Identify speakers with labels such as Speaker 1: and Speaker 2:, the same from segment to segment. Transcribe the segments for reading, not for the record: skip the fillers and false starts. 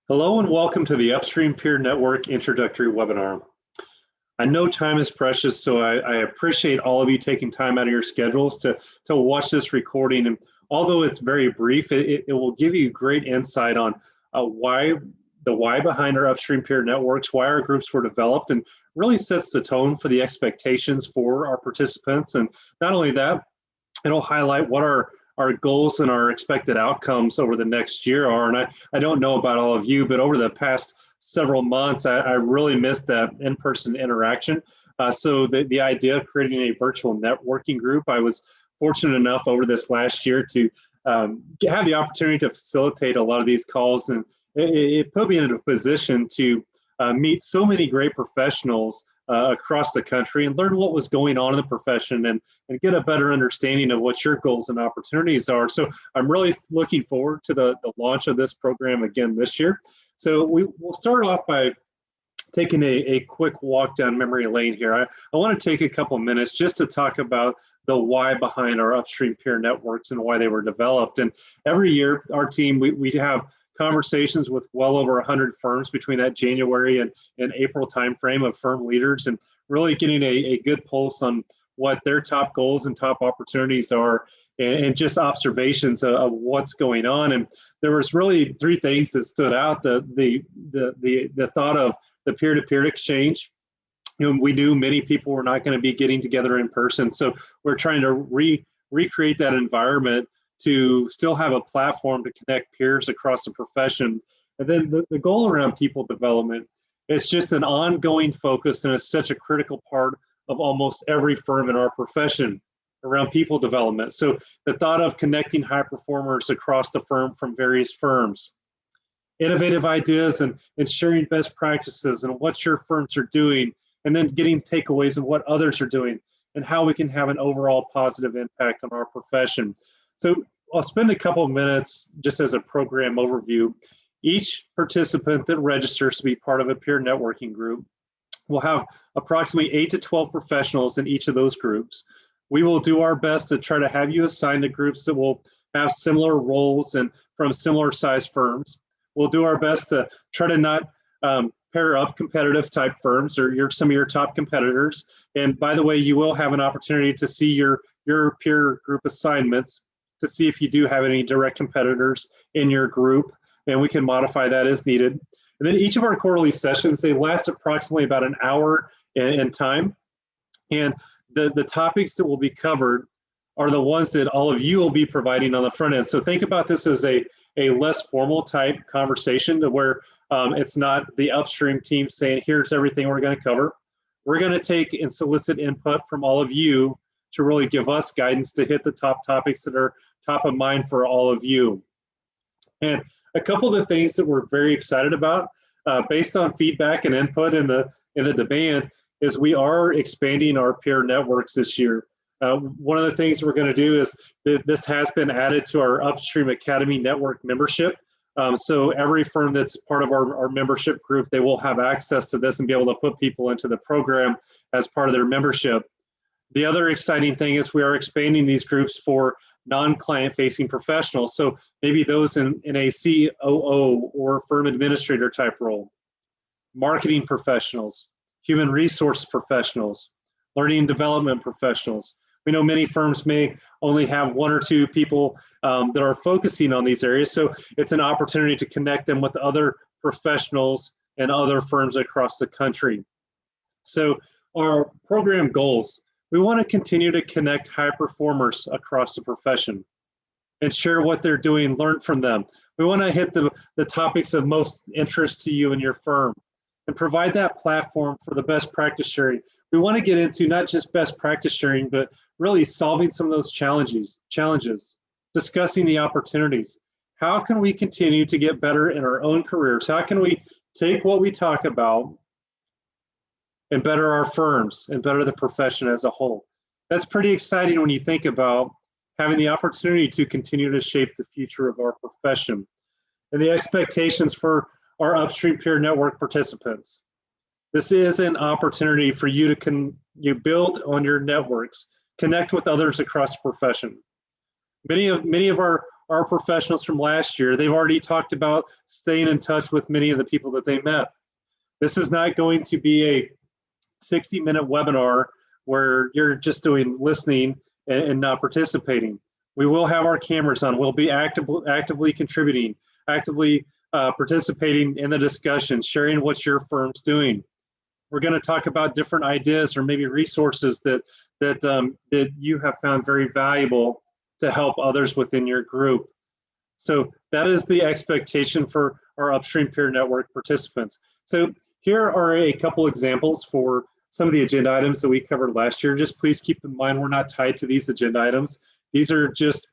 Speaker 1: Hello and welcome to the Upstream Peer Network introductory webinar. I know time is precious, so I appreciate all of you taking time out of your schedules to watch this recording. And although it's very brief, it will give you great insight on why behind our Upstream Peer Networks, why our groups were developed, and really sets the tone for the expectations for our participants. And not only that, it'll highlight what our goals and our expected outcomes over the next year are. And I don't know about all of you, but over the past several months, I really missed that in-person interaction. So the idea of creating a virtual networking group, I was fortunate enough over this last year to have the opportunity to facilitate a lot of these calls. And it put me in a position to meet so many great professionals across the country and learn what was going on in the profession and get a better understanding of what your goals and opportunities are. So I'm really looking forward to the launch of this program again this year. So we'll start off by taking a quick walk down memory lane here. I want to take a couple minutes just to talk about the why behind our Upstream Peer Networks and why they were developed. And every year, our team, we have conversations with well over 100 firms between that January and April timeframe of firm leaders, and really getting a good pulse on what their top goals and top opportunities are, and just observations of what's going on. And there was really three things that stood out: the thought of the peer-to-peer exchange. You know, we knew many people were not going to be getting together in person, so we're trying to recreate that environment to still have a platform to connect peers across the profession. And then the goal around people development is just an ongoing focus, and it's such a critical part of almost every firm in our profession around people development. So the thought of connecting high performers across the firm from various firms, innovative ideas and sharing best practices and what your firms are doing, and then getting takeaways of what others are doing and how we can have an overall positive impact on our profession. So I'll spend a couple of minutes just as a program overview. Each participant that registers to be part of a peer networking group will have approximately 8 to 12 professionals in each of those groups. We will do our best to try to have you assigned to groups that will have similar roles and from similar sized firms. We'll do our best to try to not pair up competitive type firms or some of your top competitors. And by the way, you will have an opportunity to see your peer group assignments to see if you do have any direct competitors in your group, and we can modify that as needed. And then each of our quarterly sessions, they last approximately about an hour in time. And the topics that will be covered are the ones that all of you will be providing on the front end. So think about this as a less formal type conversation to where it's not the upstream team saying, here's everything we're going to cover. We're going to take and solicit input from all of you to really give us guidance to hit the top topics that are top of mind for all of you. And a couple of the things that we're very excited about, based on feedback and input in the demand, is we are expanding our peer networks this year. One of the things we're going to do is that this has been added to our Upstream Academy Network membership. So every firm that's part of our membership group, they will have access to this and be able to put people into the program as part of their membership. The other exciting thing is we are expanding these groups for non-client facing professionals. So maybe those in a COO or firm administrator type role, marketing professionals, human resource professionals, learning and development professionals. We know many firms may only have 1 or 2 people that are focusing on these areas. So it's an opportunity to connect them with other professionals and other firms across the country. So our program goals: we want to continue to connect high performers across the profession and share what they're doing, learn from them. We want to hit the topics of most interest to you and your firm and provide that platform for the best practice sharing. We want to get into not just best practice sharing, but really solving some of those challenges, discussing the opportunities. How can we continue to get better in our own careers? How can we take what we talk about and better our firms and better the profession as a whole? That's pretty exciting when you think about having the opportunity to continue to shape the future of our profession. And the expectations for our Upstream Peer Network participants: this is an opportunity for you to build on your networks, connect with others across the profession. Many of our our professionals from last year, they've already talked about staying in touch with many of the people that they met. This is not going to be a 60-minute webinar where you're just doing listening and not participating. We will have our cameras on. We'll be actively contributing, actively participating in the discussion, sharing what your firm's doing. We're going to talk about different ideas or maybe resources that you have found very valuable to help others within your group. So that is the expectation for our Upstream Peer Network participants. So here are a couple examples for some of the agenda items that we covered last year. Just please keep in mind we're not tied to these agenda items. These are just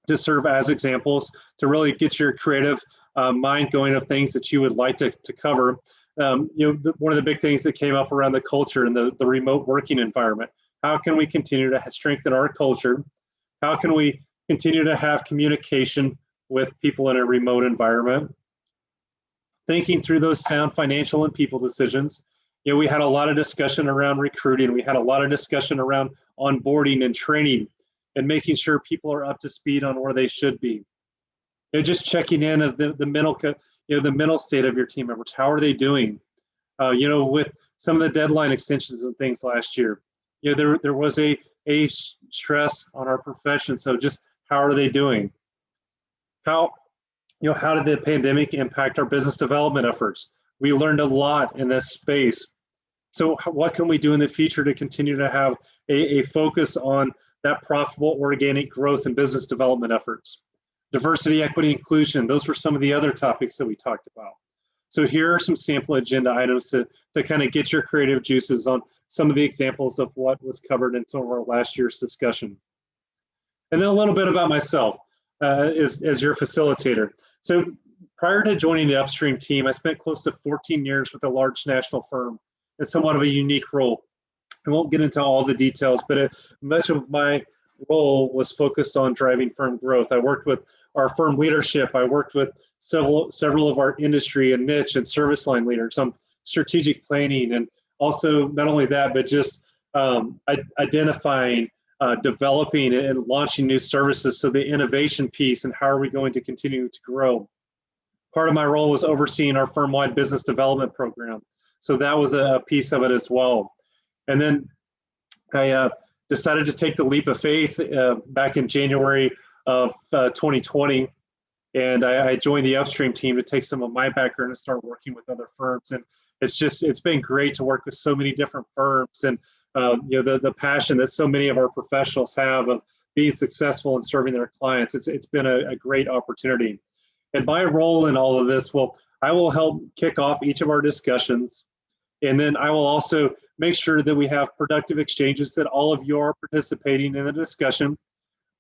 Speaker 1: to serve as examples to really get your creative mind going of things that you would like to cover. One of the big things that came up around the culture and the remote working environment. How can we continue to strengthen our culture? How can we continue to have communication with people in a remote environment? Thinking through those sound financial and people decisions. We had a lot of discussion around recruiting. We had a lot of discussion around onboarding and training and making sure people are up to speed on where they should be. Just checking in of the mental state of your team members. How are they doing? With some of the deadline extensions and things last year, there was a stress on our profession. So just how are they doing? How did the pandemic impact our business development efforts? We learned a lot in this space. So what can we do in the future to continue to have a focus on that profitable organic growth and business development efforts? Diversity, equity, inclusion, those were some of the other topics that we talked about. So here are some sample agenda items to kind of get your creative juices on some of the examples of what was covered in some of our last year's discussion. And then a little bit about myself as your facilitator. So prior to joining the Upstream team, I spent close to 14 years with a large national firm in somewhat of a unique role. I won't get into all the details, but much of my role was focused on driving firm growth. I worked with our firm leadership. I worked with several of our industry and niche and service line leaders on strategic planning, and also not only that, but just identifying, developing, and launching new services. So the innovation piece and how are we going to continue to grow. Part of my role was overseeing our firm-wide business development program. So that was a piece of it as well. And then I decided to take the leap of faith back in January of 2020. And I joined the Upstream team to take some of my background and start working with other firms. And it's been great to work with so many different firms, and the passion that so many of our professionals have of being successful and serving their clients. It's been a great opportunity. And my role in all of this, I will help kick off each of our discussions. And then I will also make sure that we have productive exchanges, that all of you are participating in the discussion.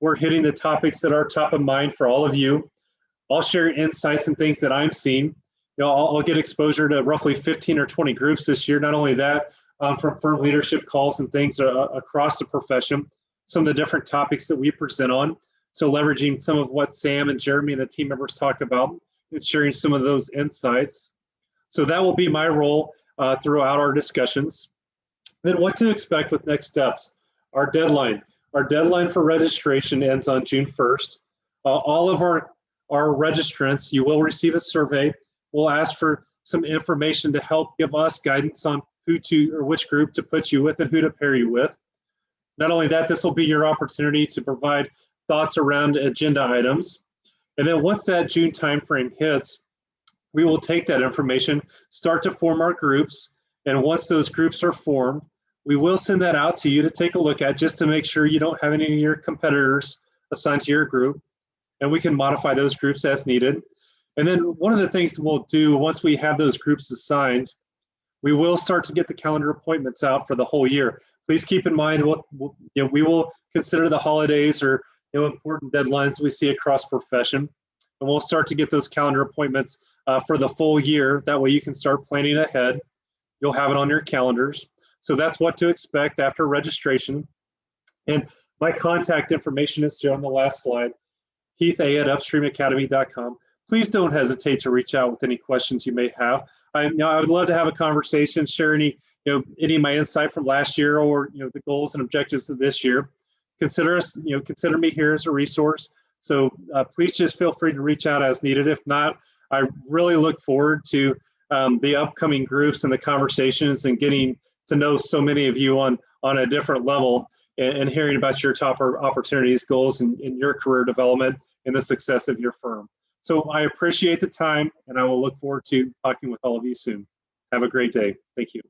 Speaker 1: We're hitting the topics that are top of mind for all of you. I'll share insights and things that I'm seeing. I'll get exposure to roughly 15 or 20 groups this year. Not only that, from firm leadership calls and things across the profession, some of the different topics that we present on. So leveraging some of what Sam and Jeremy and the team members talk about and sharing some of those insights. So that will be my role throughout our discussions. Then what to expect with next steps. Our deadline for registration ends on June 1st. All of our registrants, you will receive a survey. We'll ask for some information to help give us guidance on which group to put you with and who to pair you with. Not only that, this will be your opportunity to provide thoughts around agenda items. And then once that June timeframe hits, we will take that information, start to form our groups. And once those groups are formed, we will send that out to you to take a look at, just to make sure you don't have any of your competitors assigned to your group. And we can modify those groups as needed. And then one of the things we'll do once we have those groups assigned, we will start to get the calendar appointments out for the whole year. Please keep in mind, we will consider the holidays or important deadlines we see across profession. And we'll start to get those calendar appointments for the full year. That way you can start planning ahead. You'll have it on your calendars. So that's what to expect after registration. And my contact information is here on the last slide, heath@upstreamacademy.com. Please don't hesitate to reach out with any questions you may have. I would love to have a conversation, share any of my insight from last year, or the goals and objectives of this year. Consider me here as a resource. So please just feel free to reach out as needed. If not, I really look forward to the upcoming groups and the conversations and getting to know so many of you on a different level and hearing about your top opportunities, goals, and your career development and the success of your firm. So I appreciate the time, and I will look forward to talking with all of you soon. Have a great day. Thank you.